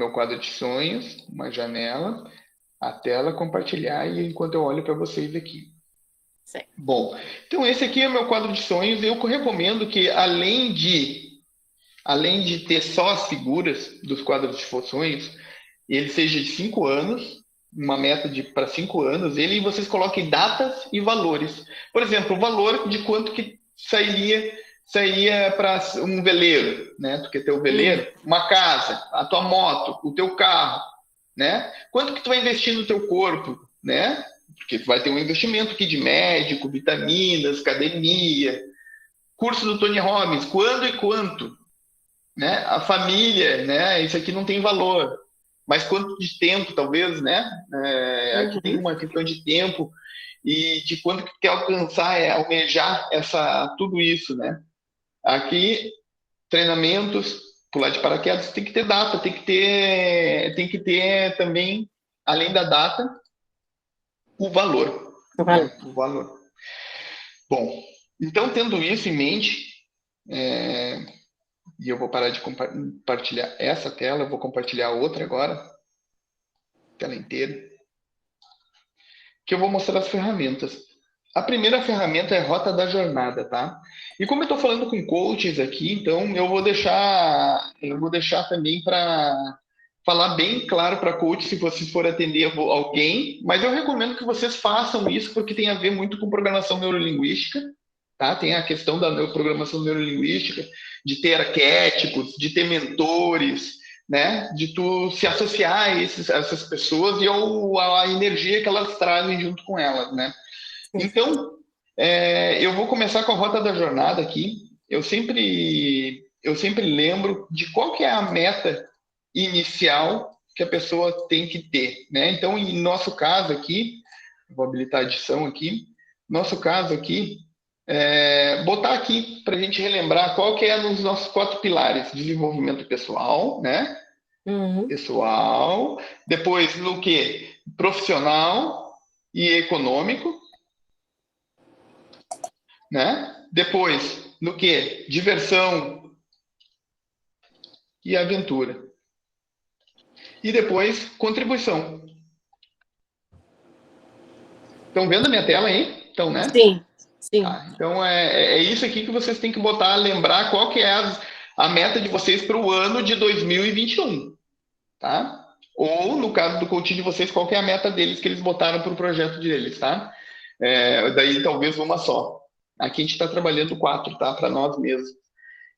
meu quadro de sonhos, uma janela, a tela compartilhar e enquanto eu olho para vocês aqui. Certo. Bom, então esse aqui é meu quadro de sonhos. Eu recomendo que além de ter só as figuras dos quadros de sonhos, ele seja de 5 anos, uma meta de para 5 anos, ele e vocês coloquem datas e valores. Por exemplo, o valor de quanto que sairia para um veleiro, né? Tu quer ter o Uhum. veleiro, uma casa, a tua moto, o teu carro, né? Quanto que tu vai investir no teu corpo, né? Porque tu vai ter um investimento aqui de médico, vitaminas, academia, curso do Tony Robbins, quando e quanto, né? A família, né? Isso aqui não tem valor, mas quanto de tempo, talvez, né? Aqui tem Uhum. uma questão de tempo e de quanto que quer alcançar, almejar tudo isso, né? Aqui, treinamentos, pular de paraquedas, tem que ter data, tem que ter também, além da data, o valor, Valeu. né? O valor. Bom, então tendo isso em mente, é, e eu vou parar de compartilhar essa tela, eu vou compartilhar outra agora, tela inteira, que eu vou mostrar as ferramentas. A primeira ferramenta é a Rota da Jornada, tá? E como eu estou falando com coaches aqui, então eu vou deixar também para falar bem claro para coach se vocês forem atender alguém, mas eu recomendo que vocês façam isso porque tem a ver muito com programação neurolinguística, tá? Tem a questão da programação neurolinguística, de ter arquétipos, de ter mentores, né? De tu se associar a essas pessoas e a energia que elas trazem junto com elas, né? Sim. Então, eu vou começar com a rota da jornada aqui. Eu sempre lembro de qual que é a meta inicial que a pessoa tem que ter, né? Então, em nosso caso aqui, vou habilitar a edição aqui. Nosso caso aqui, botar aqui para a gente relembrar qual que é os nossos 4 pilares: desenvolvimento pessoal, né? Uhum. Pessoal, depois no que? Profissional e econômico, né? Depois, no que? Diversão e aventura. E depois, contribuição. Estão vendo a minha tela aí? Então, né? Sim, sim. Tá. Então, é isso aqui que vocês têm que botar, lembrar qual que é a meta de vocês para o ano de 2021, tá? Ou, no caso do coaching de vocês, qual que é a meta deles que eles botaram para o projeto deles, tá? Daí, talvez uma só. Aqui a gente está trabalhando 4, tá? Para nós mesmos.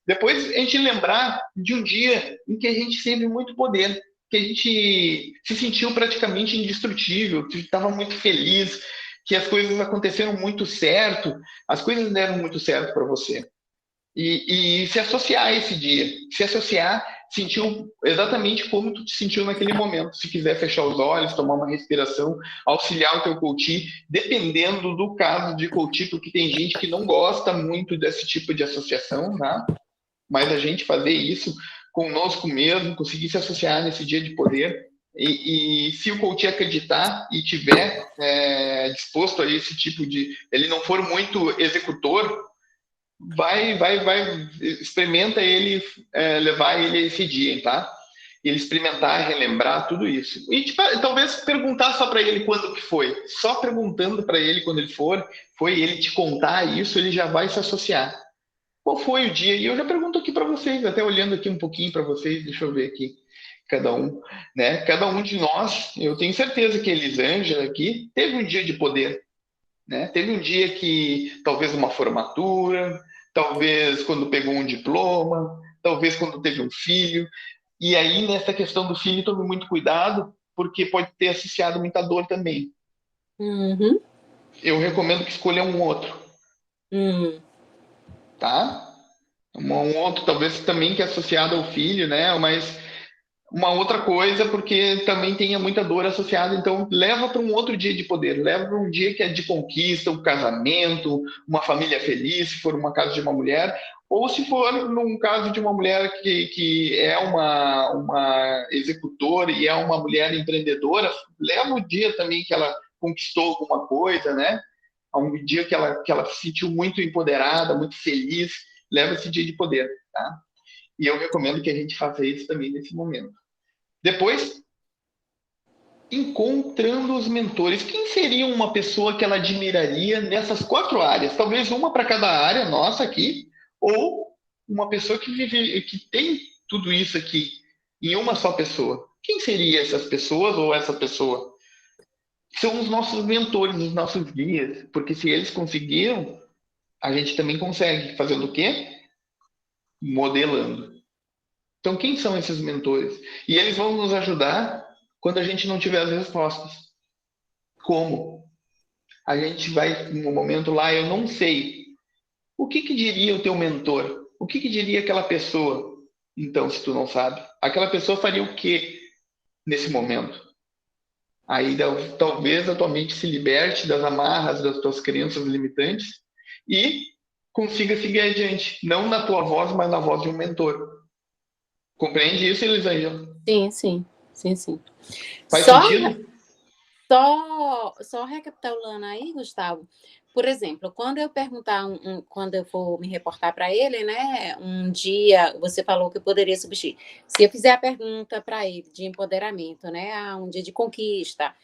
Depois a gente lembrar de um dia em que a gente teve muito poder, que a gente se sentiu praticamente indestrutível, que estava muito feliz, que as coisas aconteceram muito certo, as coisas deram muito certo para você. E se associar a esse dia, se associar, sentir exatamente como tu te sentiu naquele momento. Se quiser fechar os olhos, tomar uma respiração, auxiliar o teu coach, dependendo do caso de coach, porque tem gente que não gosta muito desse tipo de associação, tá? Mas a gente fazer isso conosco mesmo, conseguir se associar nesse dia de poder. E se o coach acreditar e tiver disposto a esse tipo de. Ele não for muito executor, vai, experimenta ele, levar ele a esse dia, tá? Ele experimentar, relembrar tudo isso. E tipo, talvez perguntar só para ele quando que foi. Só perguntando para ele quando ele foi ele te contar isso, ele já vai se associar. Qual foi o dia? E eu já pergunto aqui para vocês, até olhando aqui um pouquinho para vocês, deixa eu ver aqui, cada um, né? Cada um de nós, eu tenho certeza que a Elisângela aqui teve um dia de poder, né? Teve um dia que talvez uma formatura, talvez quando pegou um diploma, talvez quando teve um filho. E aí, nessa questão do filho, tome muito cuidado, porque pode ter associado muita dor também. Uhum. Eu recomendo que escolha um outro, Uhum. tá? Um outro, talvez também que é associado ao filho, né? Mas uma outra coisa, porque também tenha muita dor associada. Então, leva para um outro dia de poder, leva para um dia que é de conquista, um casamento, uma família feliz, se for uma casa de uma mulher, ou se for num caso de uma mulher que é uma executora e é uma mulher empreendedora, leva o dia também que ela conquistou alguma coisa, né? A um dia que ela se sentiu muito empoderada, muito feliz, leva esse dia de poder, tá? E eu recomendo que a gente faça isso também nesse momento. Depois, encontrando os mentores. Quem seria uma pessoa que ela admiraria nessas 4 áreas? Talvez uma para cada área nossa aqui, ou uma pessoa que vive, que tem tudo isso aqui em uma só pessoa. Quem seria essas pessoas ou essa pessoa? São os nossos mentores, os nossos guias, porque se eles conseguiram, a gente também consegue. Fazendo o quê? Modelando. Então, quem são esses mentores? E eles vão nos ajudar quando a gente não tiver as respostas. Como? A gente vai, no momento lá, eu não sei. O que que diria o teu mentor? O que que diria aquela pessoa? Então, se tu não sabe, aquela pessoa faria o quê nesse momento? Aí talvez a tua mente se liberte das amarras das tuas crenças limitantes e consiga seguir adiante, não na tua voz, mas na voz de um mentor. Compreende isso, Elisângela? Sim, sim, sim, sim. Faz Só, sentido? só recapitulando aí, Gustavo, por exemplo, quando eu perguntar, quando eu for me reportar para ele, né, um dia, você falou que eu poderia substituir. Se eu fizer a pergunta para ele de empoderamento, né, um dia de conquista,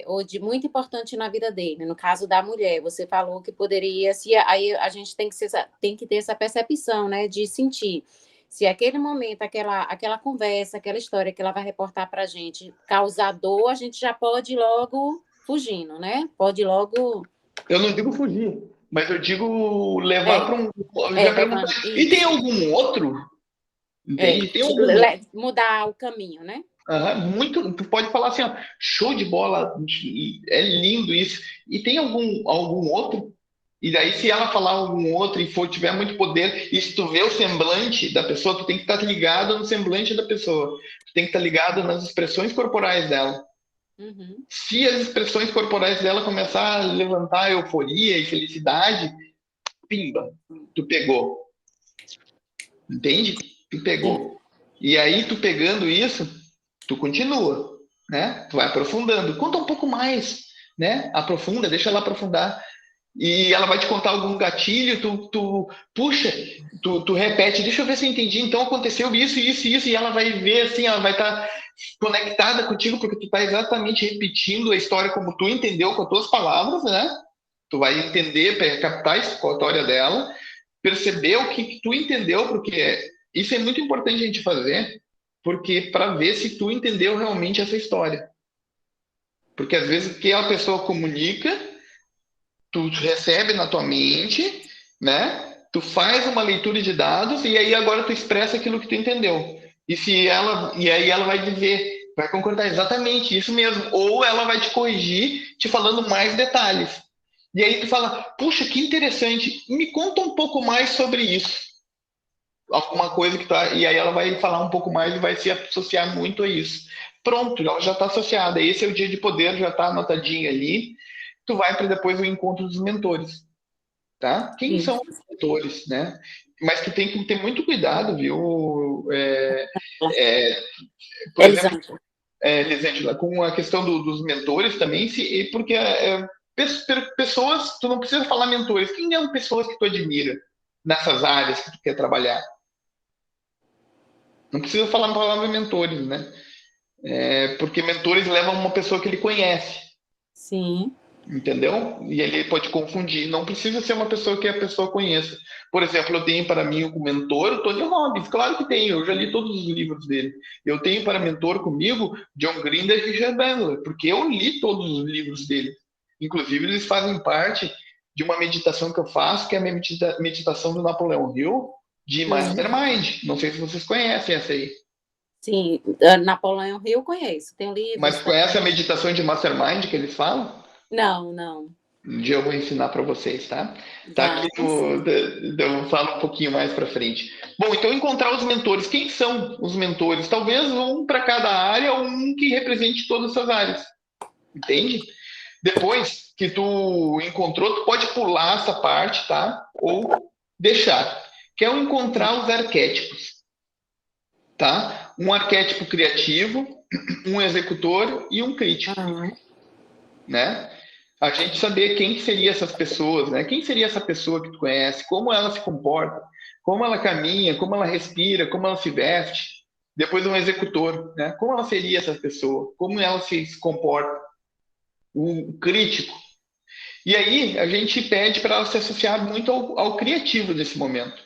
ou de muito importante na vida dele, no caso da mulher, você falou que poderia, se aí a gente tem que ter essa percepção, né, de sentir. Se aquele momento, aquela conversa, aquela história que ela vai reportar para a gente causar dor, a gente já pode ir logo fugindo, né? Pode ir logo. Eu não digo fugir, mas eu digo levar para um. Já perguntar. Levando. E tem Isso. algum outro? Entende? Tem algum. Mudar o caminho, né? Muito. Tu pode falar assim, ó, show de bola, é lindo isso. E tem algum outro? E daí, se ela falar algum outro e for tiver muito poder, e se tu vê o semblante da pessoa, tu tem que estar ligado no semblante da pessoa. Tu tem que estar ligado nas expressões corporais dela. Uhum. Se as expressões corporais dela começar a levantar euforia e felicidade, pimba, tu pegou. Entende? Tu Sim. pegou. E aí, tu pegando isso, tu continua, né? Tu vai aprofundando. Conta um pouco mais, né? Aprofunda, deixa ela aprofundar. E ela vai te contar algum gatilho, puxa, tu repete, deixa eu ver se eu entendi. Então aconteceu isso, e ela vai ver assim, ela vai estar conectada contigo, porque tu está exatamente repetindo a história como tu entendeu com as tuas palavras, né? Tu vai entender, captar a história dela, perceber o que tu entendeu, porque isso é muito importante a gente fazer, porque para ver se tu entendeu realmente essa história. Porque às vezes o que a pessoa comunica tu recebe na tua mente, né? Tu faz uma leitura de dados e aí agora tu expressa aquilo que tu entendeu. E aí ela vai dizer, vai concordar exatamente isso mesmo, ou ela vai te corrigir, te falando mais detalhes. E aí tu fala, puxa, que interessante, me conta um pouco mais sobre isso. Alguma coisa que tá, e aí ela vai falar um pouco mais e vai se associar muito a isso. Pronto, ela já está associada. Esse é o dia de poder, já está anotadinho ali. Tu vai para depois o encontro dos mentores, tá? Quem Sim. são os mentores, né? Mas tu tem que ter muito cuidado, viu? Por exemplo, Elisângela. Elisângela, com a questão dos mentores também, porque pessoas, tu não precisa falar mentores. Quem são pessoas que tu admira nessas áreas que tu quer trabalhar? Não precisa falar a palavra mentores, né? Porque mentores levam uma pessoa que ele conhece. Sim. Entendeu? E ele pode confundir. Não precisa ser uma pessoa que a pessoa conheça. Por exemplo, eu tenho para mim o mentor o Tony Robbins. Claro que tenho, eu já li todos os livros dele. Eu tenho para mentor comigo John Grinder e Richard Bandler, porque eu li todos os livros dele. Inclusive, eles fazem parte de uma meditação que eu faço, que é a minha meditação do Napoleão Hill, de Mastermind. Não sei se vocês conhecem essa aí. Sim, Napoleão Hill eu conheço, tem livros Mas conhece a também. meditação de Mastermind que eles falam? Não, não. Um dia eu vou ensinar para vocês, tá? Tá aqui Vamos. eu falo um pouquinho mais para frente. Bom, então encontrar os mentores. Quem são os mentores? Talvez um para cada área ou um que represente todas essas áreas. Entende? Depois que tu encontrou, tu pode pular essa parte, tá? Ou deixar. Que é o encontrar os arquétipos, tá? Um arquétipo criativo, um executor e um crítico, né? A gente saber quem que seria essas pessoas, né? Quem seria essa pessoa que tu conhece, como ela se comporta, como ela caminha, como ela respira, como ela se veste. Depois um executor, né? Como ela seria essa pessoa? Como ela se comporta? O crítico. E aí a gente pede para ela se associar muito ao criativo nesse momento.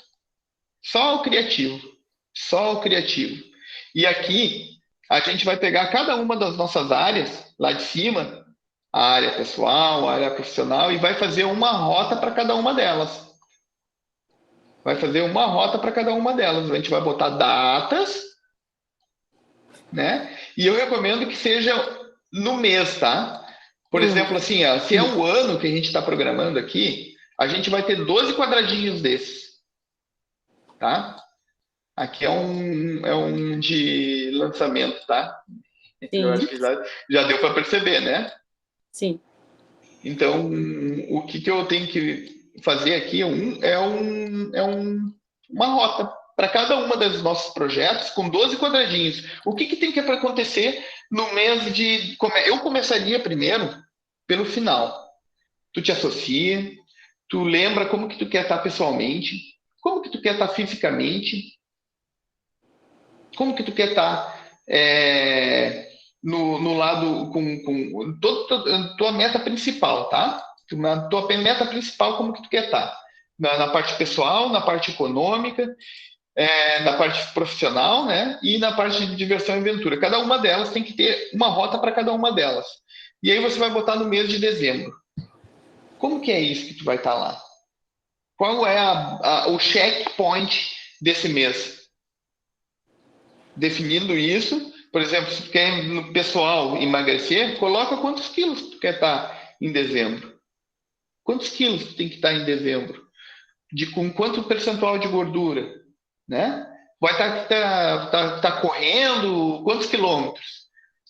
Só ao criativo. Só ao criativo. E aqui a gente vai pegar cada uma das nossas áreas lá de cima, a área pessoal, a área profissional, e vai fazer uma rota para cada uma delas. Vai fazer uma rota para cada uma delas. A gente vai botar datas, né? E eu recomendo que seja no mês, tá? Por exemplo, assim, ó, se é um ano que a gente está programando aqui, a gente vai ter 12 quadradinhos desses, tá? Aqui é um de lançamento, tá? Eu Sim, acho que já deu para perceber, né? sim. Então, o que eu tenho que fazer aqui uma rota para cada uma dos nossos projetos com 12 quadradinhos. O que tem que acontecer no mês de... Eu começaria primeiro pelo final. Tu te associa, tu lembra como que tu quer estar pessoalmente, como que tu quer estar fisicamente, como que tu quer estar no lado com tua meta principal, tá? Tua meta principal, como que tu quer estar? Na parte pessoal, na parte econômica, na parte profissional, né? E na parte de diversão e aventura. Cada uma delas tem que ter uma rota para cada uma delas. E aí você vai botar no mês de dezembro. Como que é isso que tu vai estar lá? Qual é o checkpoint desse mês? Definindo isso, por exemplo, se tu quer no pessoal emagrecer, coloca quantos quilos tu quer estar em dezembro. Quantos quilos tu tem que estar em dezembro? Com quanto percentual de gordura, né? Vai estar correndo quantos quilômetros,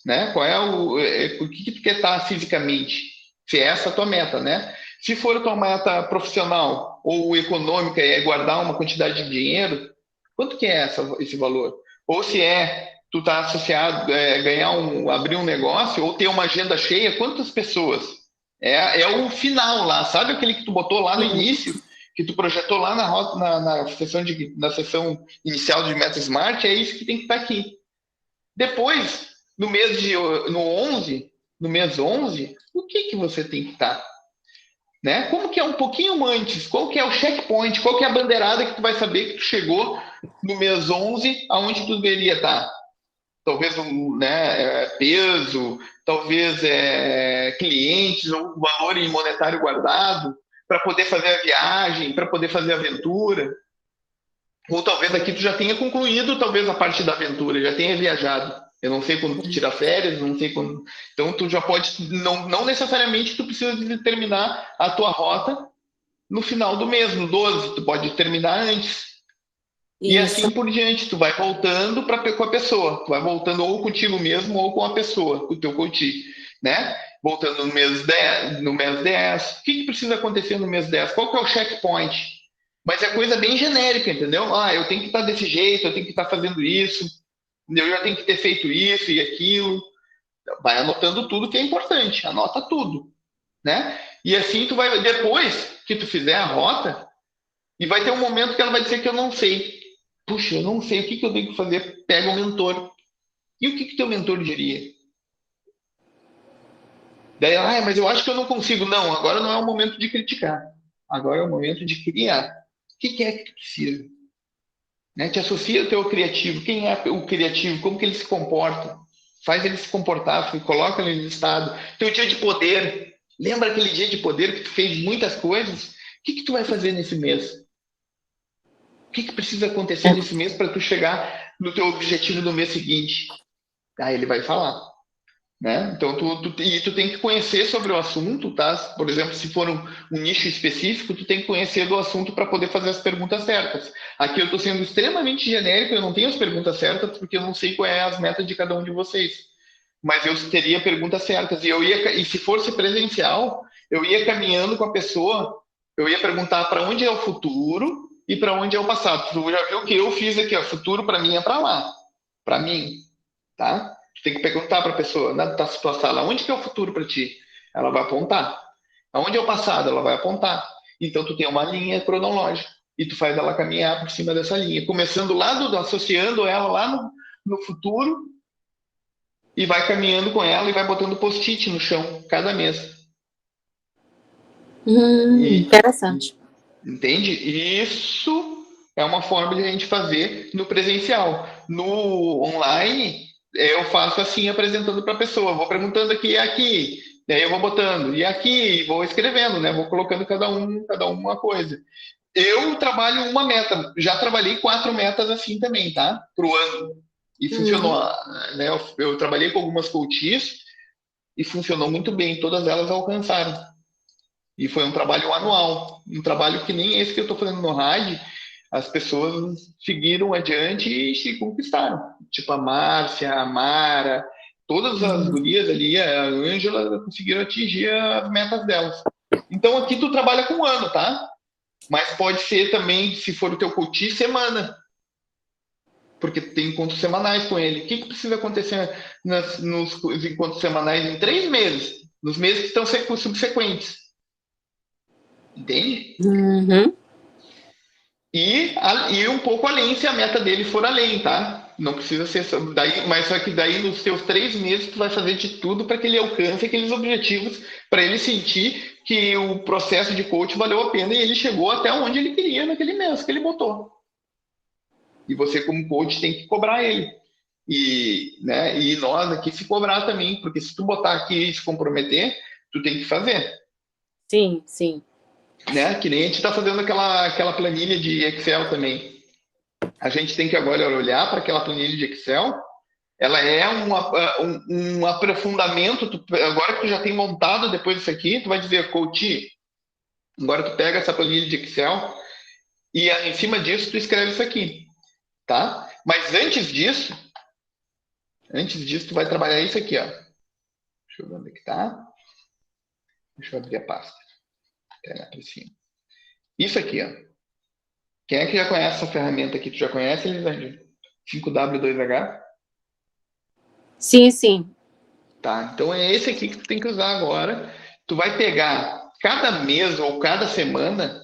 né? Qual é o que tu quer estar fisicamente? Se é essa a tua meta, né? Se for a tua meta profissional ou econômica é guardar uma quantidade de dinheiro, quanto que é esse valor? Ou se tu tá associado abrir um negócio ou ter uma agenda cheia, quantas pessoas? É o final lá, sabe aquele que tu botou lá no início, que tu projetou lá na sessão inicial de Meta Smart, é isso que tem que estar aqui. Depois, no mês 11, o que você tem que estar? Né? Como que é um pouquinho antes? Qual que é o checkpoint? Qual que é a bandeirada que tu vai saber que tu chegou no mês 11, aonde tu deveria estar? Talvez peso, talvez clientes, ou valor em monetário guardado, para poder fazer a viagem, para poder fazer a aventura. Ou talvez aqui tu já tenha concluído talvez a parte da aventura, já tenha viajado. Eu não sei quando tu tira férias, não sei quando. Então tu já pode. Não necessariamente tu precisa de terminar a tua rota no final do mês, no 12, tu pode terminar antes. E Isso. assim por diante, tu vai voltando com a pessoa, tu vai voltando ou contigo mesmo ou com a pessoa, com o teu coach, né? Voltando no mês 10. O que precisa acontecer no mês 10? Qual que é o checkpoint? Mas é coisa bem genérica, entendeu? Eu tenho que estar desse jeito, eu tenho que estar fazendo isso, eu já tenho que ter feito isso e aquilo. Vai anotando tudo que é importante, anota tudo, né? E assim tu vai, depois que tu fizer a rota, e vai ter um momento que ela vai dizer que eu não sei. Puxa, eu não sei o que eu tenho que fazer. Pega o mentor. E o que teu mentor diria? Daí, mas eu acho que eu não consigo. Não, agora não é o momento de criticar. Agora é o momento de criar. O que é que tu precisa? Né? Te associa ao teu criativo. Quem é o criativo? Como que ele se comporta? Faz ele se comportar, coloca ele no estado. Teu dia de poder. Lembra aquele dia de poder que tu fez muitas coisas? O que tu vai fazer nesse mês? O que precisa acontecer nesse mês para tu chegar no teu objetivo no mês seguinte? Aí ele vai falar, né? Então tu tem que conhecer sobre o assunto, tá? Por exemplo, se for um nicho específico, tu tem que conhecer do assunto para poder fazer as perguntas certas. Aqui eu estou sendo extremamente genérico, eu não tenho as perguntas certas porque eu não sei qual é as metas de cada um de vocês. Mas eu teria perguntas certas e se fosse presencial, eu ia caminhando com a pessoa, eu ia perguntar para onde é o futuro e para onde é o passado. Tu já viu o que eu fiz aqui, ó, futuro para mim é para lá, para mim, tá? Tu tem que perguntar para a pessoa, na tua sala, onde que é o futuro para ti? Ela vai apontar. Aonde é o passado? Ela vai apontar. Então tu tem uma linha cronológica e tu faz ela caminhar por cima dessa linha, começando associando ela lá no futuro e vai caminhando com ela e vai botando post-it no chão cada mês. Interessante. Entende? Isso é uma forma de a gente fazer no presencial. No online, eu faço assim, apresentando para a pessoa. Vou perguntando aqui, daí eu vou botando, e aqui, vou escrevendo, né? Vou colocando cada um uma coisa. Eu trabalho uma meta, já trabalhei 4 metas assim também, tá? Para o ano. E funcionou, né? Eu trabalhei com algumas coaches e funcionou muito bem, todas elas alcançaram. E foi um trabalho anual, um trabalho que nem esse que eu estou fazendo no rádio, as pessoas seguiram adiante e se conquistaram. Tipo a Márcia, a Mara, todas as gurias ali, a Ângela, conseguiram atingir as metas delas. Então aqui tu trabalha com um ano, tá? Mas pode ser também, se for o teu coach, semana. Porque tem encontros semanais com ele. O que precisa acontecer nos encontros semanais em 3 meses? Nos meses que estão subsequentes. Entende? E um pouco além, se a meta dele for além, tá? Não precisa ser daí, mas só que daí nos seus 3 meses tu vai fazer de tudo para que ele alcance aqueles objetivos, para ele sentir que o processo de coach valeu a pena e ele chegou até onde ele queria naquele mês que ele botou. E você como coach tem que cobrar ele. E nós aqui se cobrar também, porque se tu botar aqui e se comprometer, tu tem que fazer. Sim, sim. Né? Que nem a gente está fazendo aquela planilha de Excel também. A gente tem que agora olhar para aquela planilha de Excel. Ela é um aprofundamento. Agora que tu já tem montado depois disso aqui, tu vai dizer, coach, agora tu pega essa planilha de Excel e em cima disso tu escreve isso aqui, tá? Mas antes disso tu vai trabalhar isso aqui, ó. Deixa eu ver onde é que tá. Deixa eu abrir a pasta. Pegar para cima. Isso aqui, ó. Quem é que já conhece essa ferramenta aqui? Tu já conhece, Elisângela? 5W2H? Sim, sim. Tá, então é esse aqui que tu tem que usar agora. Tu vai pegar cada mês ou cada semana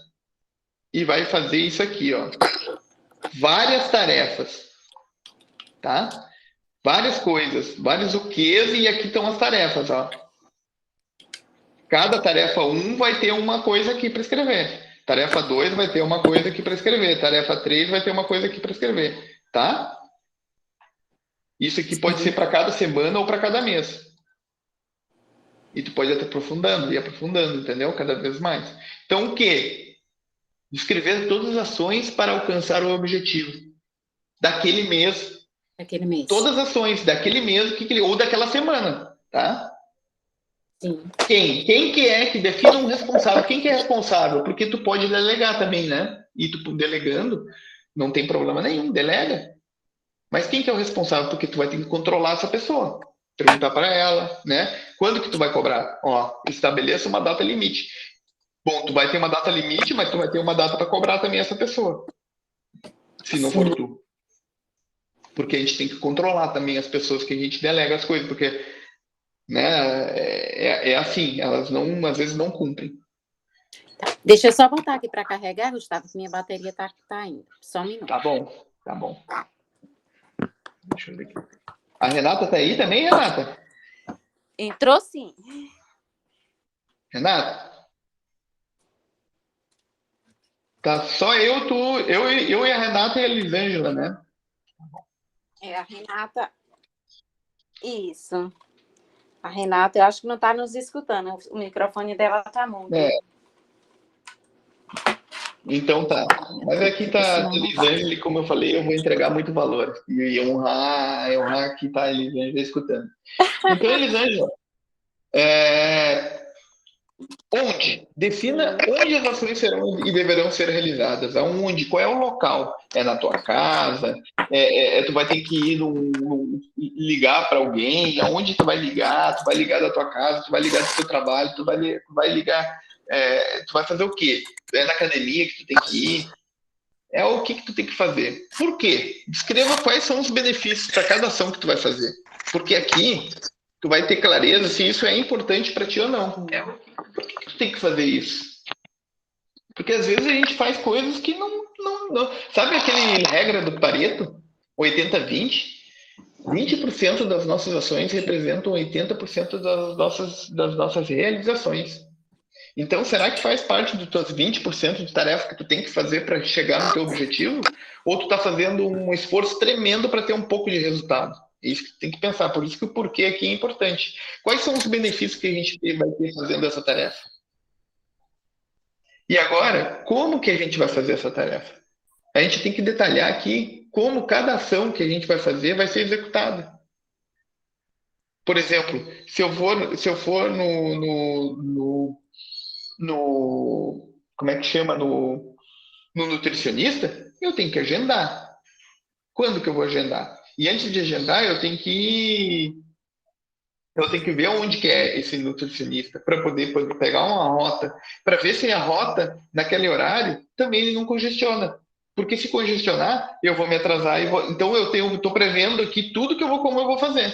e vai fazer isso aqui, ó. Várias tarefas, tá? Várias coisas, vários o quês e aqui estão as tarefas, ó. Cada tarefa 1 vai ter uma coisa aqui para escrever. Tarefa 2 vai ter uma coisa aqui para escrever. Tarefa 3 vai ter uma coisa aqui para escrever, tá? Isso aqui pode ser para cada semana ou para cada mês. E tu pode ir aprofundando, entendeu? Cada vez mais. Então, o quê? Descrever todas as ações para alcançar o objetivo daquele mês. Daquele mês. Todas as ações daquele mês ou daquela semana, tá? Sim. Quem que é que define um responsável? Quem que é responsável? Porque tu pode delegar também, né? E tu delegando, não tem problema nenhum, delega. Mas quem que é o responsável? Porque tu vai ter que controlar essa pessoa. Perguntar para ela, né? Quando que tu vai cobrar? Ó, estabeleça uma data limite. Bom, tu vai ter uma data limite, mas tu vai ter uma data para cobrar também essa pessoa. Se não for tu. Porque a gente tem que controlar também as pessoas que a gente delega as coisas, porque né, é assim, elas não, às vezes não cumprem. Deixa eu só voltar aqui para carregar, Gustavo, que minha bateria tá indo. Só um minuto. Tá bom. Deixa eu ver aqui. A Renata tá aí também, Renata? Entrou sim. Renata? Tá só eu e a Renata e a Elisângela, né? É a Renata. Isso. A Renata, eu acho que não está nos escutando. O microfone dela está mudo. É. Então tá. Mas aqui tá a Elisângela, e como eu falei, eu vou entregar muito valor. E honrar que tá a Elisângela escutando. Então, Elisângela, defina onde as ações serão e deverão ser realizadas. Aonde? Qual é o local? É na tua casa? Tu vai ter que ir ligar para alguém? Aonde tu vai ligar? Tu vai ligar da tua casa? Tu vai ligar do teu trabalho? Tu vai ligar? Tu vai fazer o quê? É na academia que tu tem que ir? É o que tu tem que fazer. Por quê? Descreva quais são os benefícios para cada ação que tu vai fazer. Porque aqui tu vai ter clareza se isso é importante para ti ou não. Por que tu tem que fazer isso? Porque às vezes a gente faz coisas que não. Sabe aquele regra do Pareto? 80-20? 20% das nossas ações representam 80% das nossas realizações. Então, será que faz parte dos teus 20% de tarefa que tu tem que fazer para chegar no teu objetivo? Ou tu está fazendo um esforço tremendo para ter um pouco de resultado? É isso que tu tem que pensar. Por isso que o porquê aqui é importante. Quais são os benefícios que a gente vai ter fazendo essa tarefa? E agora, como que a gente vai fazer essa tarefa? A gente tem que detalhar aqui como cada ação que a gente vai fazer vai ser executada. Por exemplo, se eu for no como é que chama, no nutricionista, eu tenho que agendar. Quando que eu vou agendar? E antes de agendar, eu tenho que ver onde que é esse nutricionista para poder pegar uma rota, para ver se a rota naquele horário também ele não congestiona. Porque se congestionar, eu vou me atrasar então eu estou prevendo aqui tudo que como eu vou fazer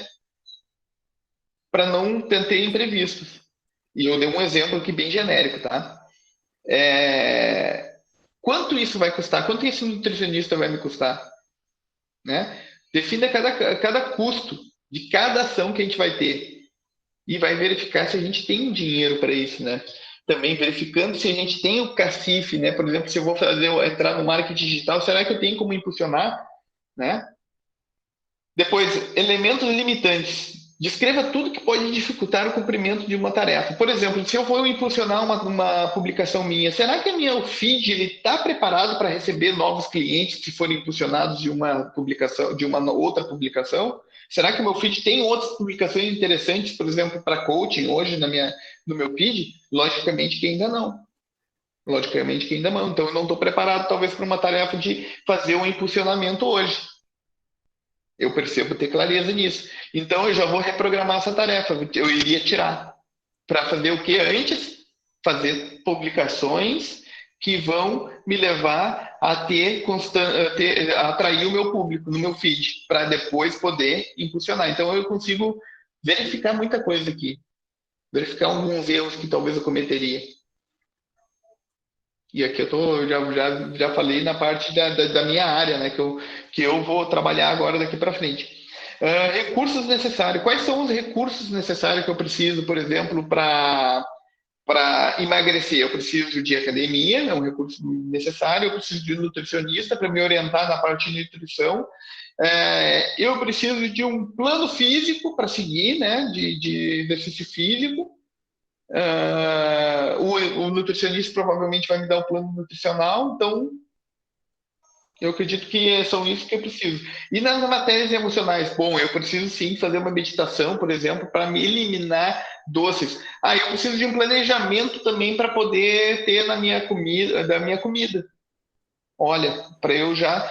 para não ter imprevistos. E eu dei um exemplo aqui bem genérico, tá? Quanto isso vai custar? Quanto esse nutricionista vai me custar? Né? Defina cada custo de cada ação que a gente vai ter e vai verificar se a gente tem dinheiro para isso, né? Também verificando se a gente tem o cacife, né? Por exemplo, se eu vou entrar no marketing digital, será que eu tenho como impulsionar, né? Depois, elementos limitantes. Descreva tudo que pode dificultar o cumprimento de uma tarefa. Por exemplo, se eu for impulsionar uma publicação minha, será que a minha feed está preparado para receber novos clientes que forem impulsionados de uma publicação, de uma outra publicação? Será que o meu feed tem outras publicações interessantes, por exemplo, para coaching hoje no meu feed? Logicamente que ainda não. Logicamente que ainda não. Então eu não estou preparado talvez para uma tarefa de fazer um impulsionamento hoje. Eu percebo ter clareza nisso. Então eu já vou reprogramar essa tarefa. Eu iria tirar para fazer o que antes? Fazer publicações que vão me levar a atrair o meu público no meu feed, para depois poder impulsionar. Então eu consigo verificar muita coisa aqui, verificar alguns erros que talvez eu cometeria. E aqui já falei na parte da minha área, né, que eu vou trabalhar agora daqui para frente. Recursos necessários. Quais são os recursos necessários que eu preciso, por exemplo, para emagrecer? Eu preciso de academia, é um recurso necessário. Eu preciso de um nutricionista para me orientar na parte de nutrição. Eu preciso de um plano físico para seguir, né, de exercício físico. O nutricionista provavelmente vai me dar um plano nutricional, então eu acredito que são isso que eu preciso. E nas matérias emocionais, bom, eu preciso sim fazer uma meditação, por exemplo, para me eliminar doces. Eu preciso de um planejamento também para poder ter na minha comida, da minha comida. Olha, para eu já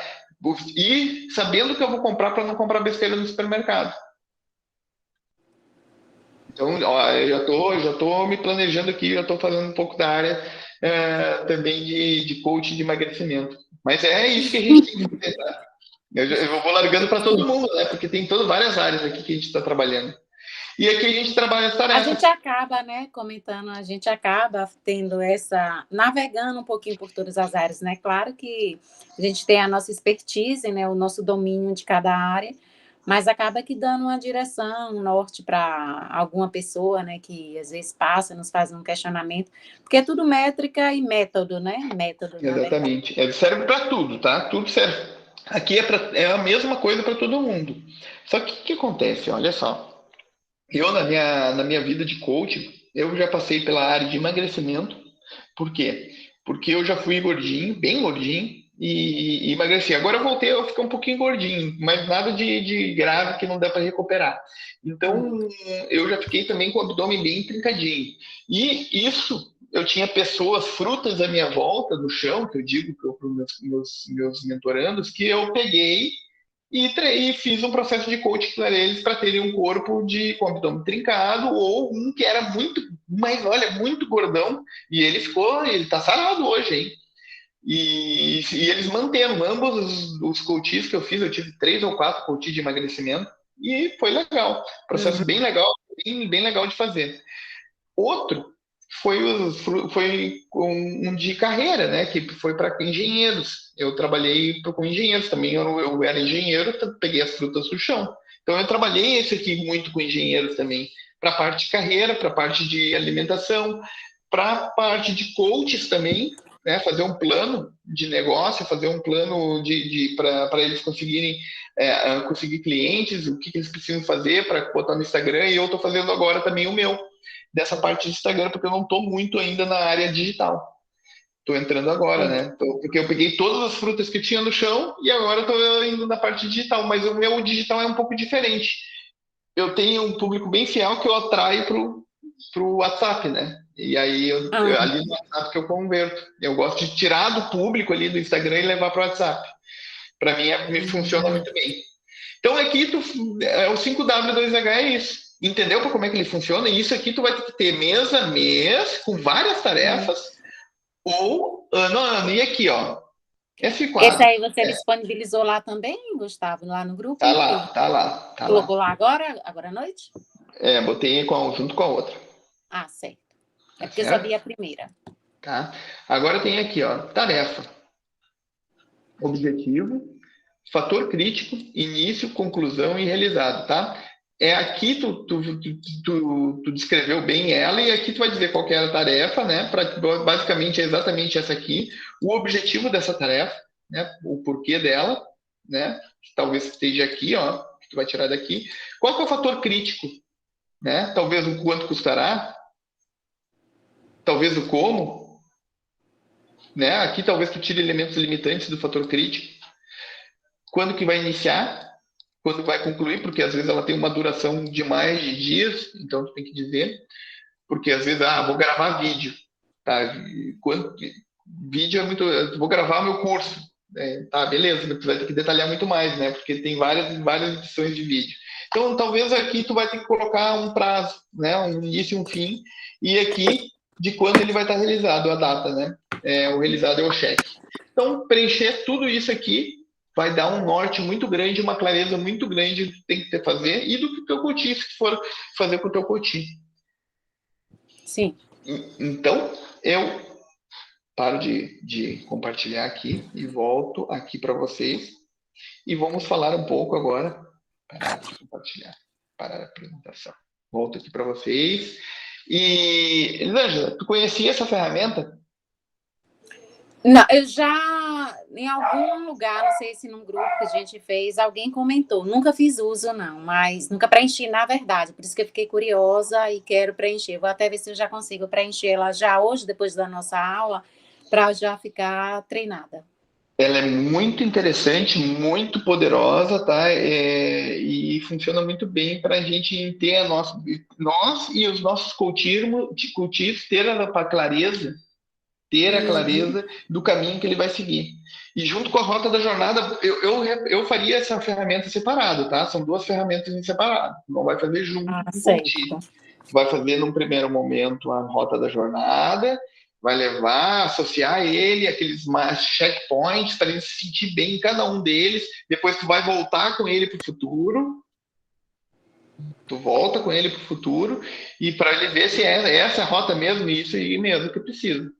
ir sabendo o que eu vou comprar para não comprar besteira no supermercado. Então, ó, eu já tô me planejando aqui, já estou fazendo um pouco da área também de coaching de emagrecimento. Mas é isso que a gente tem que tentar. Eu vou largando para todo mundo, né? Porque tem várias áreas aqui que a gente está trabalhando. E aqui a gente trabalha as A tarefas. gente acaba, né, comentando, a gente acaba tendo navegando um pouquinho por todas as áreas, né? Claro que a gente tem a nossa expertise, né, o nosso domínio de cada área, mas acaba que dando uma direção, um norte para alguma pessoa, né, que às vezes passa, nos faz um questionamento, porque é tudo métrica e método, né? Método, na verdade. Exatamente. Serve para tudo, tá? Tudo serve. Aqui é a mesma coisa para todo mundo. Só que o que acontece? Olha só. Eu, na minha vida de coaching, eu já passei pela área de emagrecimento. Por quê? Porque eu já fui gordinho, bem gordinho, e emagreci. Agora eu voltei a ficar um pouquinho gordinho, mas nada de grave que não dá para recuperar. Então, eu já fiquei também com o abdômen bem trincadinho. E isso, eu tinha pessoas, frutas à minha volta, no chão, que eu digo para os meus mentorandos, que eu peguei e fiz um processo de coaching para eles para terem um corpo com abdômen trincado ou um que era muito, mas olha, muito gordão e ele tá sarado hoje, hein? E eles manteram ambos os coaches que eu fiz, eu tive 3 ou 4 coaches de emagrecimento e foi legal, processo bem legal, bem legal de fazer. Outro foi um de carreira, né? Que foi para engenheiros. Eu trabalhei com engenheiros também. Eu era engenheiro, peguei as frutas do chão. Então, eu trabalhei esse aqui muito com engenheiros também, para a parte de carreira, para a parte de alimentação, para a parte de coaches também, né? Fazer um plano de negócio, fazer um plano para eles conseguirem conseguir clientes, o que eles precisam fazer para botar no Instagram, e eu estou fazendo agora também o meu, dessa parte de Instagram, porque eu não estou muito ainda na área digital. Estou entrando agora, né? Porque eu peguei todas as frutas que tinha no chão e agora estou indo na parte digital, mas o meu digital é um pouco diferente. Eu tenho um público bem fiel que eu atraio pro WhatsApp, né? E aí ali no WhatsApp que eu converto. Eu gosto de tirar do público ali do Instagram e levar para o WhatsApp. Para mim me funciona muito bem. Então aqui o 5W2H é isso. Entendeu como é que ele funciona? E isso aqui tu vai ter que ter mês a mês, com várias tarefas, ou ano a ano. E aqui, ó, Esse F4. aí você disponibilizou lá também, Gustavo, lá no grupo? Tá lá, tá lá, tá Colocou lá. lá agora à noite? Botei junto com a outra. Ah, certo. É Tá porque eu só certo? vi a primeira. Tá. Agora tem aqui, ó, tarefa, objetivo, fator crítico, início, conclusão e realizado, tá? Aqui tu descreveu bem ela e aqui tu vai dizer qual que é a tarefa, né? Basicamente é exatamente essa aqui, o objetivo dessa tarefa, né? O porquê dela, né? Talvez esteja aqui, ó, que tu vai tirar daqui. Qual que é o fator crítico, né? Talvez o quanto custará, talvez o como, né? Aqui talvez tu tire elementos limitantes do fator crítico. Quando que vai iniciar? Quando vai concluir? Porque às vezes ela tem uma duração de mais de dias, então tu tem que dizer. Porque às vezes, vou gravar vídeo. Tá? Vídeo é muito. Vou gravar meu curso. Tá, beleza, tu vai ter que detalhar muito mais, né? Porque tem várias edições de vídeo. Então, talvez aqui tu vai ter que colocar um prazo, né? Um início e um fim. E aqui, de quando ele vai estar realizado, a data, né? O realizado é o cheque. Então, preencher tudo isso aqui vai dar um norte muito grande, uma clareza muito grande do que tem que fazer e do que o teu coach, se for fazer com o teu coach. Sim. Então, eu paro de compartilhar aqui e volto aqui para vocês e vamos falar um pouco agora. Parar de compartilhar, parar a apresentação. Volto aqui para vocês. E, Elisângela, tu conhecia essa ferramenta? Não, eu já, em algum lugar, não sei se num grupo que a gente fez, alguém comentou. Nunca fiz uso, não, mas nunca preenchi, na verdade. Por isso que eu fiquei curiosa e quero preencher. Vou até ver se eu já consigo preencher ela já hoje, depois da nossa aula, para já ficar treinada. Ela é muito interessante, muito poderosa, tá? E funciona muito bem para a gente ter nós e os nossos coaches ter a clareza do caminho que ele vai seguir. E junto com a rota da jornada, eu faria essa ferramenta separado, tá? São duas ferramentas em separado. Não vai fazer junto com o coaching. Vai fazer num primeiro momento a rota da jornada, vai levar, associar ele aqueles checkpoints para ele se sentir bem em cada um deles. Depois tu vai voltar com ele para o futuro. Tu volta com ele para o futuro e para ele ver se é essa a rota mesmo, isso aí mesmo que precisa.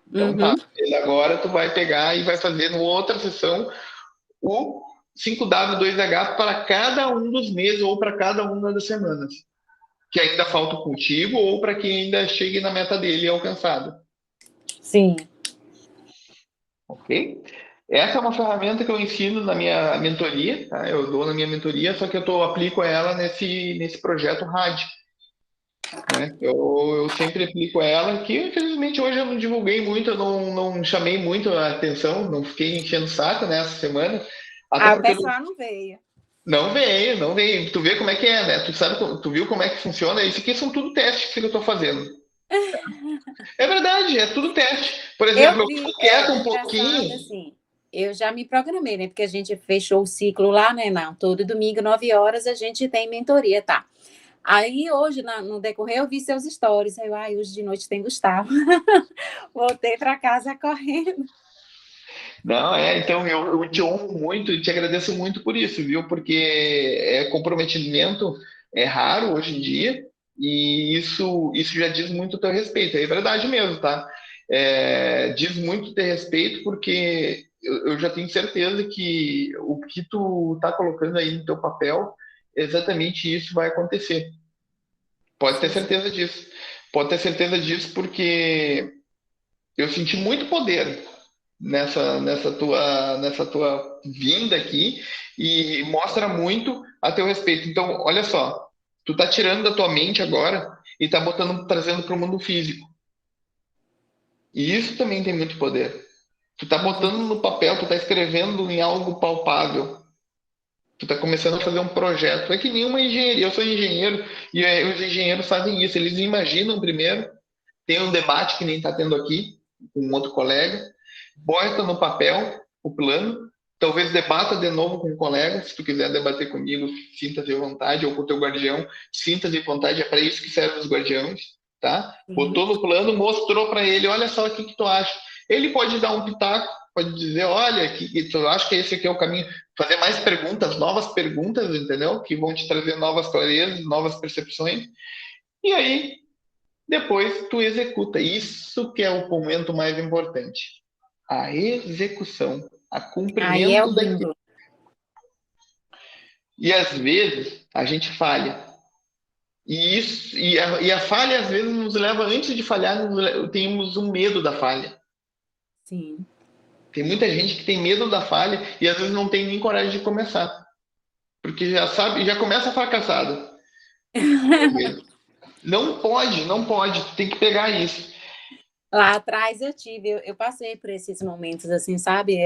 Então tá, agora tu vai pegar e vai fazer numa outra sessão o 5W2H para cada um dos meses ou para cada uma das semanas que ainda falta contigo ou para quem ainda chegue na meta dele alcançada. Sim. Ok? Essa é uma ferramenta que eu ensino na minha mentoria, tá? Eu dou na minha mentoria, só que eu aplico ela nesse projeto RAD. Né? Eu sempre aplico ela, que infelizmente hoje eu não divulguei muito, eu não chamei muito a atenção, não fiquei enchendo o saco nessa semana. Até O pessoal não veio. Não veio, não veio. Tu vê como é que é, né? Tu viu como é que funciona? Isso aqui são tudo testes que eu tô fazendo. É verdade, é tudo teste. Por exemplo, eu fico quieto um pouquinho. Assim, eu já me programei, né? Porque a gente fechou o ciclo lá, né? Não, todo domingo, 9 horas, a gente tem mentoria, tá? Aí hoje, no decorrer, eu vi seus stories. Aí hoje de noite tem Gustavo. Voltei para casa correndo. Não, então eu te honro muito e te agradeço muito por isso, viu? Porque comprometimento é raro hoje em dia e isso já diz muito a teu respeito. É verdade mesmo, tá? Diz muito a teu respeito porque eu já tenho certeza que o que tu tá colocando aí no teu papel exatamente isso vai acontecer. Pode ter certeza disso. Pode ter certeza disso porque eu senti muito poder nessa tua vinda aqui e mostra muito a teu respeito. Então, olha só, tu tá tirando da tua mente agora e tá trazendo para o mundo físico. E isso também tem muito poder. Tu tá Uhum. botando no papel, tu tá escrevendo em algo palpável. Tu tá começando a fazer um projeto. É que nem uma engenharia. Eu sou engenheiro e os engenheiros fazem isso. Eles imaginam primeiro, tem um debate que nem está tendo aqui com um outro colega, bota no papel o plano, talvez debata de novo com o colega, se tu quiser debater comigo, sinta-se à vontade, ou com o teu guardião, sinta-se à vontade, é para isso que servem os guardiões, tá? Sim. Botou no plano, mostrou para ele, olha só o que tu acha. Ele pode dar um pitaco, pode dizer, olha, que tu acha que esse aqui é o caminho, fazer mais perguntas, novas perguntas, entendeu? Que vão te trazer novas clarezas, novas percepções. E aí, depois tu executa. Isso que é o momento mais importante. A execução, a Aí é cumprimento daquilo. lindo. E às vezes a gente falha. E a falha às vezes nos leva, antes de falhar, temos um medo da falha. Sim. Tem muita gente que tem medo da falha e às vezes não tem nem coragem de começar. Porque já sabe, já começa fracassado. Não pode, não pode. Tem que pegar isso. Lá atrás eu passei por esses momentos, assim, sabe?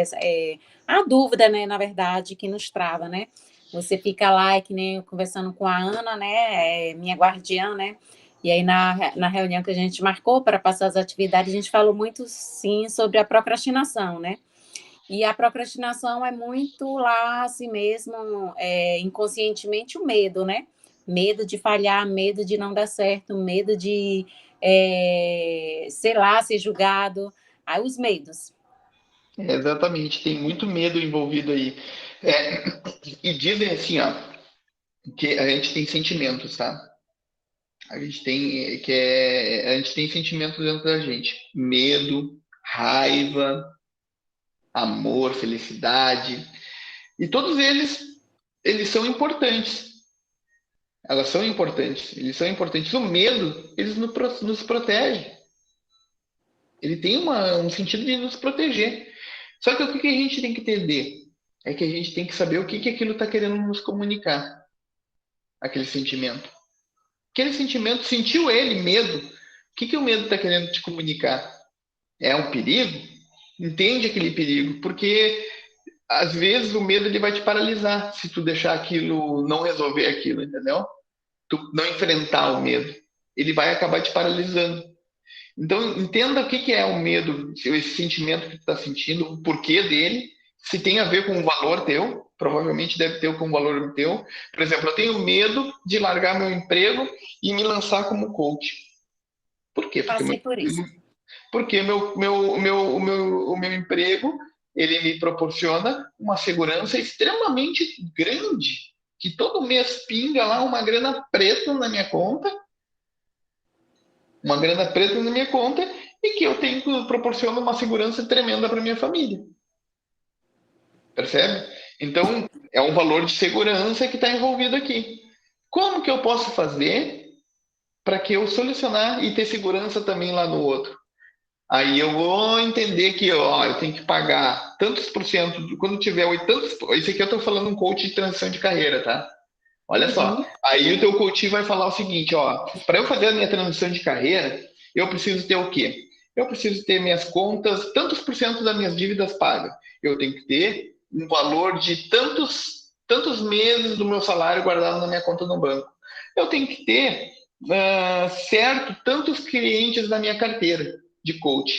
A dúvida, né, na verdade, que nos trava, né? Você fica lá, é que nem eu conversando com a Ana, né, minha guardiã, né? E aí na reunião que a gente marcou para passar as atividades, a gente falou muito, sim, sobre a procrastinação, né? E a procrastinação é muito lá, assim mesmo, inconscientemente o medo, né? Medo de falhar, medo de não dar certo, medo de, sei lá, ser julgado. Aí os medos. Exatamente, tem muito medo envolvido aí. É, e dizem assim, ó, que a gente tem sentimentos, tá? A gente tem sentimentos dentro da gente: medo, raiva, amor, felicidade, e todos eles são importantes. Elas são importantes, eles são importantes. O medo, eles nos protege. Ele tem um sentido de nos proteger. Só que o que a gente tem que entender é que a gente tem que saber o que aquilo está querendo nos comunicar, aquele sentimento. Aquele sentimento, sentiu ele, medo. O que o medo está querendo te comunicar? É um perigo? Entende aquele perigo, porque às vezes o medo ele vai te paralisar se tu deixar aquilo, não resolver aquilo, entendeu? Tu não enfrentar o medo. Ele vai acabar te paralisando. Então, entenda o que é o medo, esse sentimento que tu está sentindo, o porquê dele, se tem a ver com um valor teu, provavelmente deve ter com um valor teu. Por exemplo, eu tenho medo de largar meu emprego e me lançar como coach. Por quê? Passei por isso. Porque o meu emprego ele me proporciona uma segurança extremamente grande, que todo mês pinga lá uma grana preta na minha conta, e que eu tenho que proporcionar uma segurança tremenda para minha família. Percebe? Então, é um valor de segurança que está envolvido aqui. Como que eu posso fazer para que eu solucionar e ter segurança também lá no outro? Aí eu vou entender que, ó, eu tenho que pagar tantos por cento, quando tiver 80, isso aqui eu estou falando um coach de transição de carreira, tá? Olha só, Uhum. aí o teu coach vai falar o seguinte, ó, para eu fazer a minha transição de carreira, eu preciso ter o quê? Eu preciso ter minhas contas, tantos por cento das minhas dívidas pagas. Eu tenho que ter um valor de tantos meses do meu salário guardado na minha conta no banco. Eu tenho que ter, certo, tantos clientes na minha carteira de coach.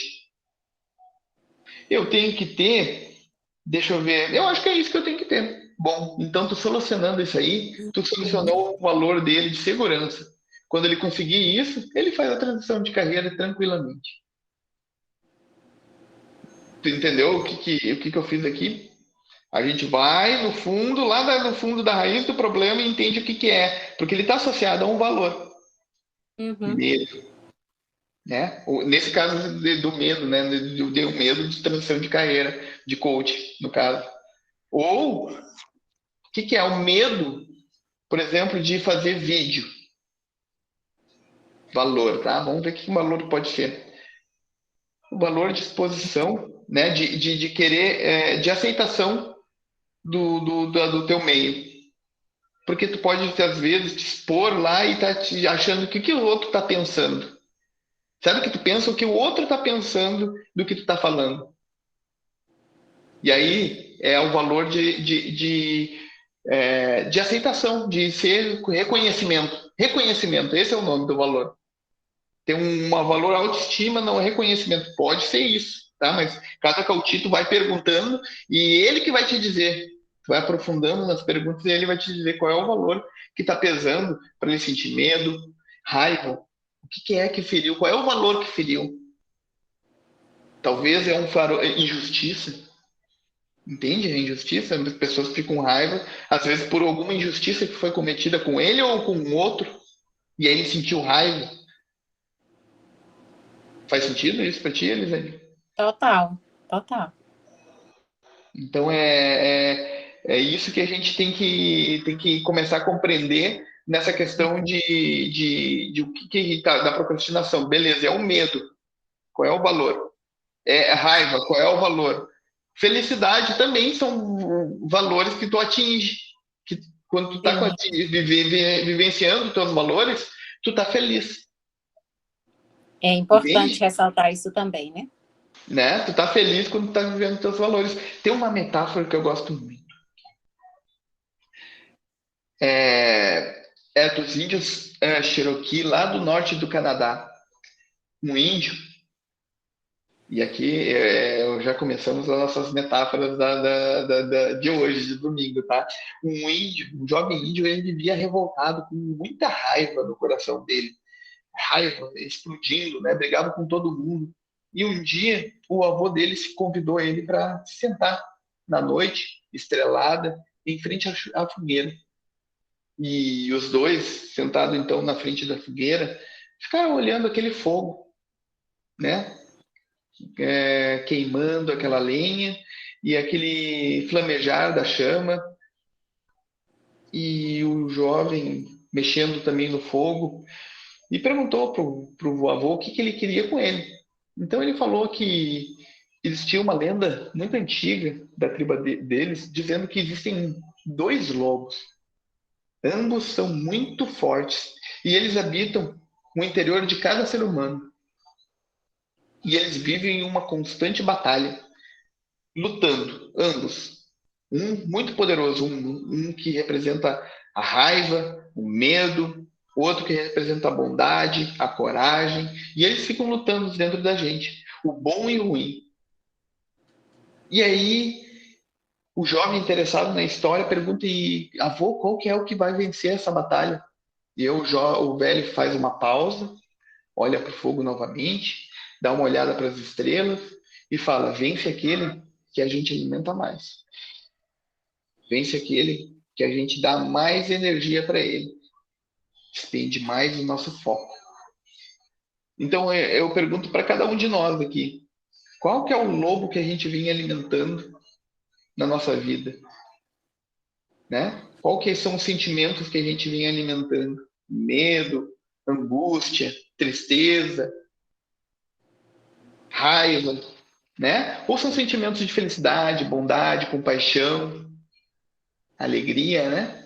Eu tenho que ter, deixa eu ver, eu acho que é isso que eu tenho que ter. Bom, então tu solucionando isso aí, tu Uhum. solucionou o valor dele de segurança. Quando ele conseguir isso, ele faz a transição de carreira tranquilamente. Tu entendeu o que eu fiz aqui? A gente vai no fundo, no fundo da raiz do problema e entende o que é, porque ele está associado a um valor, Uhum. medo, né? Nesse caso do medo, né? Deu medo de transição de carreira, de coach, no caso. Ou o que é o medo por exemplo, de fazer vídeo. Valor, tá? Vamos ver que valor pode ser. O valor de exposição, né? De querer, de aceitação do teu meio. Porque tu pode, às vezes, te expor lá e tá te achando que o outro tá pensando. Sabe que tu pensa o que o outro tá pensando do que tu tá falando. E aí é o valor de aceitação, de ser reconhecimento. Reconhecimento, esse é o nome do valor. Tem um valor autoestima, não é reconhecimento. Pode ser isso, tá? Mas cada cautito vai perguntando e ele que vai te dizer. Tu vai aprofundando nas perguntas e ele vai te dizer qual é o valor que está pesando para ele sentir medo, raiva. O que é que feriu? Qual é o valor que feriu? Talvez é injustiça. Entende? A injustiça, as pessoas ficam com raiva, às vezes por alguma injustiça que foi cometida com ele ou com o outro, e aí ele sentiu raiva. Faz sentido isso para ti, Elisane? Total, total. Então é isso que a gente tem que começar a compreender nessa questão de o que tá, da procrastinação. Beleza, é o medo. Qual é o valor? É a raiva, qual é o valor? Felicidade também são valores que tu atinge. Que quando tu tá Sim. vivenciando os teus valores, tu tá feliz. É importante Entende? ressaltar isso também, né? Né? Tu tá feliz quando tu tá vivendo os teus valores. Tem uma metáfora que eu gosto muito. É dos índios Cherokee, lá do norte do Canadá. Um índio, e aqui já começamos as nossas metáforas de hoje, de domingo, tá? Um índio, um jovem índio, ele vivia revoltado, com muita raiva no coração dele. Raiva, explodindo, né? Brigava com todo mundo. E um dia, o avô dele se convidou ele para sentar na noite, estrelada, em frente à fogueira. E os dois, sentados então na frente da fogueira, ficaram olhando aquele fogo, né? Queimando aquela lenha e aquele flamejar da chama. E o jovem mexendo também no fogo e perguntou pro avô o que ele queria com ele. Então ele falou que existia uma lenda muito antiga da tribo deles, dizendo que existem dois lobos. Ambos são muito fortes e eles habitam o interior de cada ser humano. E eles vivem em uma constante batalha, lutando, ambos. Um muito poderoso, um que representa a raiva, o medo, outro que representa a bondade, a coragem, e eles ficam lutando dentro da gente, o bom e o ruim. E aí, o jovem interessado na história pergunta: e avô, qual que é o que vai vencer essa batalha? E o velho faz uma pausa, olha para o fogo novamente, dá uma olhada para as estrelas e fala: vence aquele que a gente alimenta mais. Vence aquele que a gente dá mais energia para ele. Expende mais o nosso foco. Então eu pergunto para cada um de nós aqui: qual que é o lobo que a gente vem alimentando na nossa vida? Né? Qual que são os sentimentos que a gente vem alimentando? Medo, angústia, tristeza, raiva, né? Ou são sentimentos de felicidade, bondade, compaixão, alegria, né?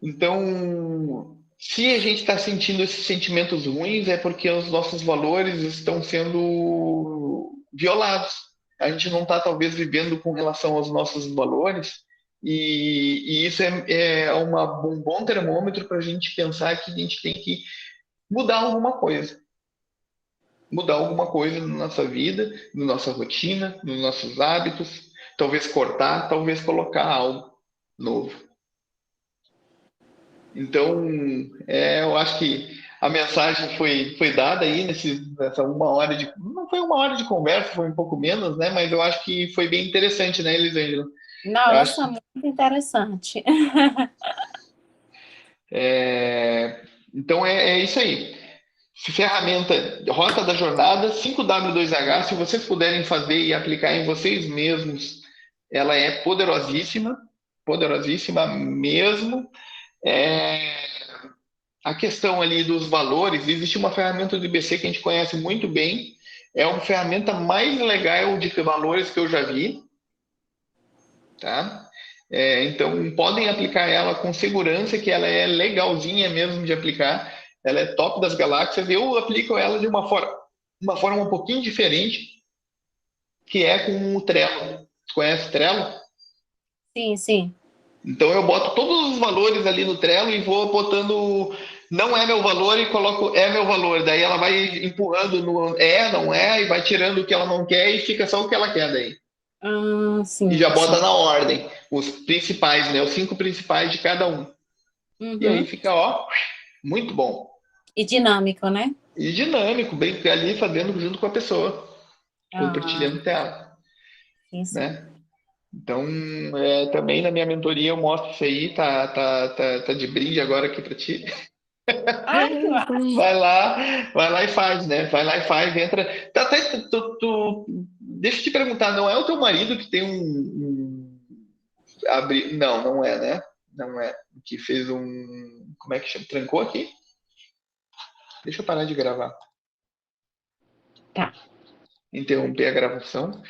Então, se a gente está sentindo esses sentimentos ruins, é porque os nossos valores estão sendo violados. A gente não está, talvez, vivendo com relação aos nossos valores, e isso um bom termômetro para a gente pensar que a gente tem que mudar alguma coisa. Mudar alguma coisa na nossa vida, na nossa rotina, nos nossos hábitos, talvez cortar, talvez colocar algo novo. Então, eu acho que a mensagem foi dada aí nessa uma hora de. Não foi uma hora de conversa, foi um pouco menos, né? Mas eu acho que foi bem interessante, né, Elisângela? Eu acho Nossa, que, muito interessante. então é isso aí. Ferramenta Rota da Jornada 5W2H, se vocês puderem fazer e aplicar em vocês mesmos, ela é poderosíssima, poderosíssima mesmo. A questão ali dos valores, existe uma ferramenta do IBC que a gente conhece muito bem, é uma ferramenta mais legal de valores que eu já vi, tá? Então, podem aplicar ela com segurança, que ela é legalzinha mesmo de aplicar, ela é top das galáxias. Eu aplico ela de uma forma um pouquinho diferente, que é com o Trello. Você conhece o Trello? Sim, sim. Então, eu boto todos os valores ali no Trello e vou botando não é meu valor e coloco é meu valor. Daí ela vai empurrando no não é, e vai tirando o que ela não quer e fica só o que ela quer daí. Ah, E já sim, bota sim. na ordem, os principais, né? Os 5 principais de cada um. E aí Uhum. fica, ó, muito bom. E dinâmico, né? E dinâmico, bem ali fazendo junto com a pessoa, Ah, compartilhando tela, sim, sim. né? Então, também na minha mentoria eu mostro isso aí, tá de brinde agora aqui para ti. Ai, que massa. Vai lá e faz, né? Vai lá e faz, entra. Deixa eu te perguntar, não é o teu marido que tem não, não é, né? Não é. Que fez um. Como é que chama? Trancou aqui? Deixa eu parar de gravar. Tá. Interromper a gravação.